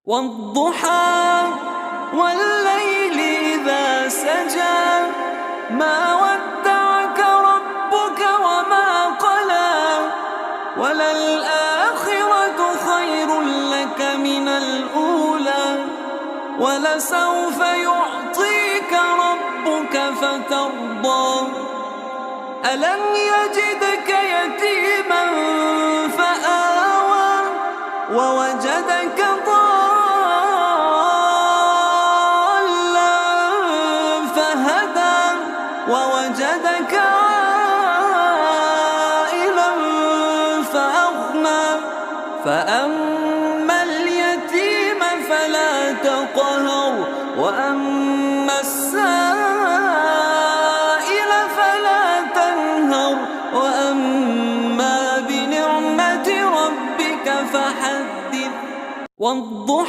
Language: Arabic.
والضحى والليل إذا سجى ما ودعك ربك وما قلى وللآخرة خير لك من الأولى ولسوف يعطيك ربك فترضى ألم يجدك يتيما فآوى ووجدك ضالا فهدى ووجدك عائلا فأغنى فأما اليتيم فلا تقهر وأما السائل فلا تنهر وأما بنعمة ربك فحدث. والضحى